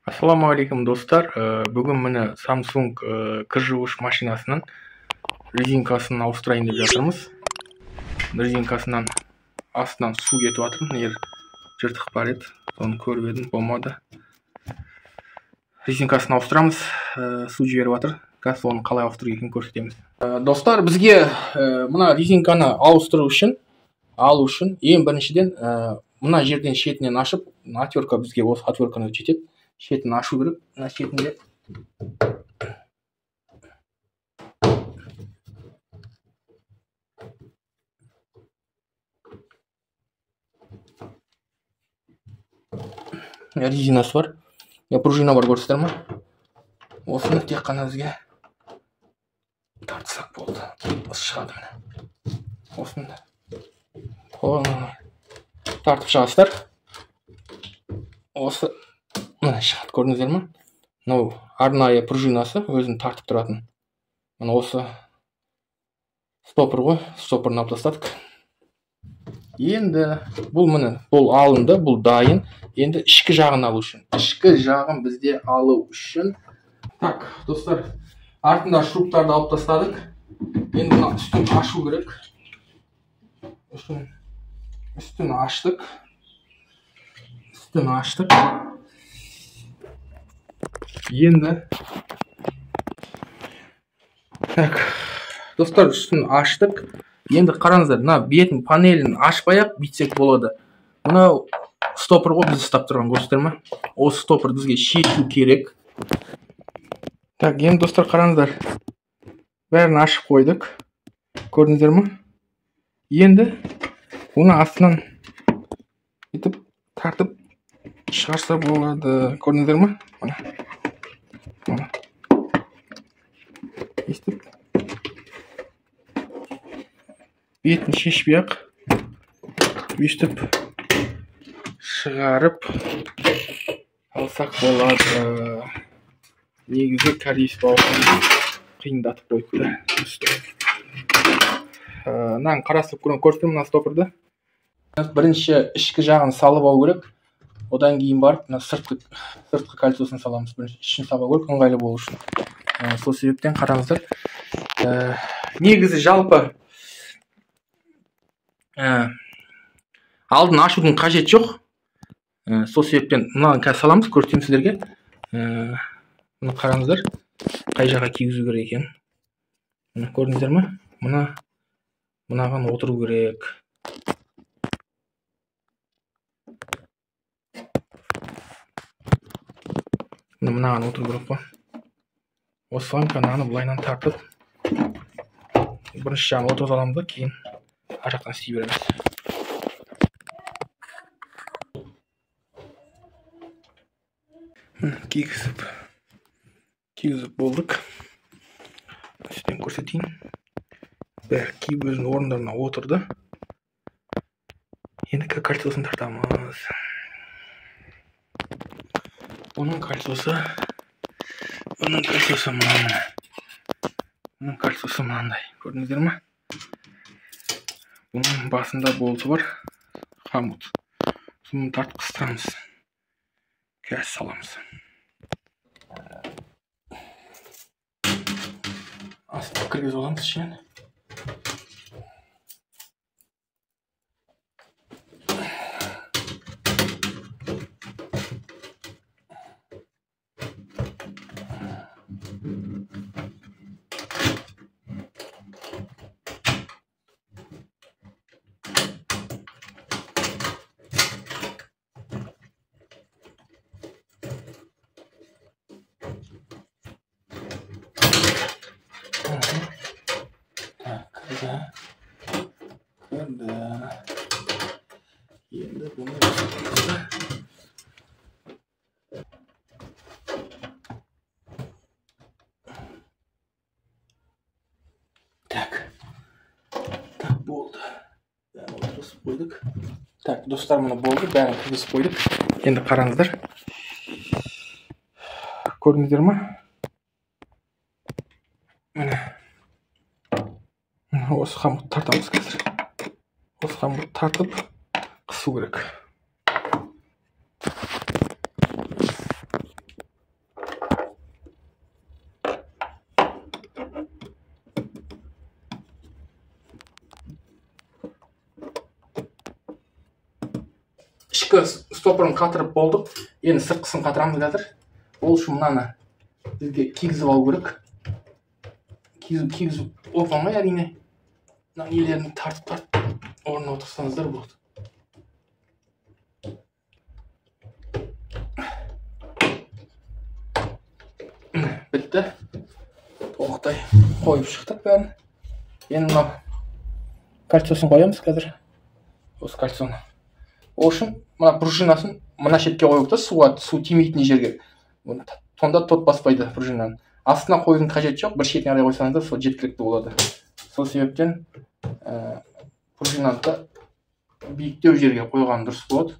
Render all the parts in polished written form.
Ассалаумағалейкум достар. Бүгін міне Samsung кір жуғыш машинасының резинкасын ауыстырайын деп жатырмыз. Резинкасынан астынан су кетіп жатыр. Егер жыртық бар еді, соны көріп едім, болмады. Резинкасын ауыстырамыз, су жіберіп жатыр. Қазір оны қалай ауыстыру екенін көрсетеміз. Достар, бізге мына резинканы алу үшін ең біріншіден мына жерден шетінен ашып, отвертка бізге осы отвертканы жетеді. Шетін ашу керек. Мына шетінде резинасы бар. Пружина бар, көрсетер ма? Осыны тек қана бізге тартсақ болды. Шығады міне. Осыны тартып шығасыздар. Осы мына шығады, көрдіңіздер ма? Мынау арнайы пружинасы өзін тартып тұратын. Мына осы стопор ғой, стопорын алып тастадық. Енді бұл алынды, бұл дайын. Енді ішкі жағын алу үшін. Ішкі жағын бізде алу үшін. Так, достар, артында шуруптарды алып тастадық. Енді мына үстін ашу керек. Үстін аштық. Енді так, достар, үстін аштық. Енді қараңыздар, мына бетін панелін ашпай-ақ бүйтсек болады. Мынау стопор ғой, біз ұстап тұрған, көрсетер ме? Осы стопор бізге шешу керек. Так, енді достар, қараңыздар, бәрін ашып қойдық. Көрдіңіздер ме? Енді оны астынан етіп тартып шығарса болады. Көрдіңіздер ме? Мына естіп, бетін шешпей-ақ өйстіп шығарып алсақ болады. Негізі корейс бауырын қиындатып қойыпты. Мынаны қарастырып көрсетем, мына стопорды. Бірінші ішкі жағын салып алу керек. Одан кейін барып, сыртқы кольцосын саламыз. Бірінші ішін салу керек, ыңғайлы болу үшін. Сол себептен қараңыздар. Негізі жалпы алдын ашудың қажет жоқ. Сол себептен мынаны қазір саламыз, көрсетейін сіздерге. Мұны қараңыздар, қай жаққа кигізу керек екен. Көрдіңіздер ме? Мынаған отыру керек. Мынаған отыру керек қой. Осыған мынаны былайынан тартып, бірінші жағын отырғызып аламыз да, кейін ар жақтан істей береміз. Кигізіп болдық. Үстен көрсетейін. Бәрі киіп өзінің орындарына отырды. Енді кольцосын тартамыз. Оның кольцосы мынандай. Көрдіңіздер ме? Бұның басында болты бар. Хамут. Соны тартып қыстырамыз. Қазір саламыз. Астып кіргізіп аламыз ішінен. Енді bunu так болды. Бәрін отырғызып қойдық. Так, достар, мұны болды, бәрін кіргізіп қойдық. Енді қараңыздар. Көрдіңіздер ме? Міне. Осы хамутты тартамыз қазір. Осы хамутты тартып қысу керек. ішкі стопырын қатырып болдық. Енді сыртқысын қатырамыз қазір. Ол үшін мынаны бізге кигізіп алу керек. Кигізіп оп-оңай әрине. Мына нелерін тартып орнына отырсаңыздар болады. Бітті. Толықтай қойып шықтық бәрін. Енді мына кольцосын қоямыз қазір. Осы кольцоны. Ол үшін мына пружинасын мына шетке қойып та су тимейтін жерге. Сонда тот баспайды пружинаны. Астына қоюдың қажеті жоқ. Бір шетіне қарай қойсаңыздар сол жеткілікті болады. Сол себептен пружинаны да биіктеу жерге қойған дұрыс болады.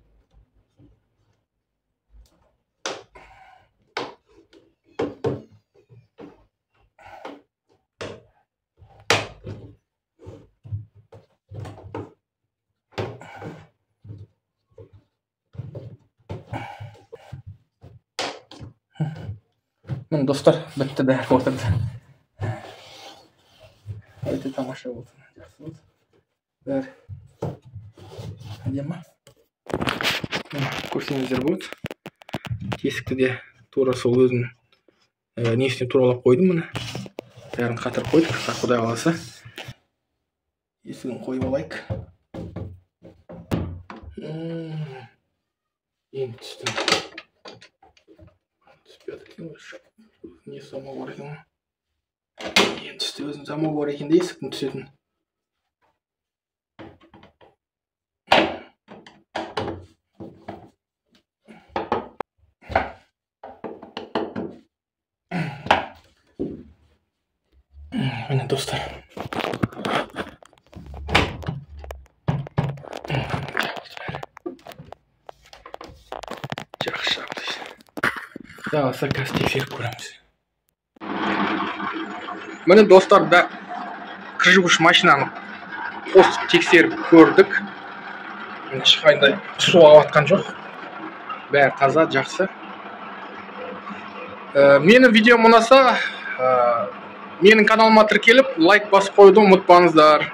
Міне достар, бітті бәрі отырды. Өте тамаша болды. Жақсы болды. Бәрі әдемі. Көрсеңіздер болады. Тесікті де тура сол өзінің несіне туралап қойдым міне. Бәрін қатырып қойдық. Құдай қаласа. Есігін қойып алайық. Енді түстім. Түспеді екен ғой. Не замау бар екен. Енді түсте өзім замау бар екен де есіктің түсетін. Міне достар. Жақсы жабды. Жалғаса қазір тексеріп көреміз. Міне достар, кір жуғыш машинаны қосып тексеріп көрдік. Ешқандай су ағыватқан жоқ. Бәрі таза, жақсы. Менің видеом ұнаса, менің каналыма тіркеліп, лайк басып қоюды ұмытпаңыздар.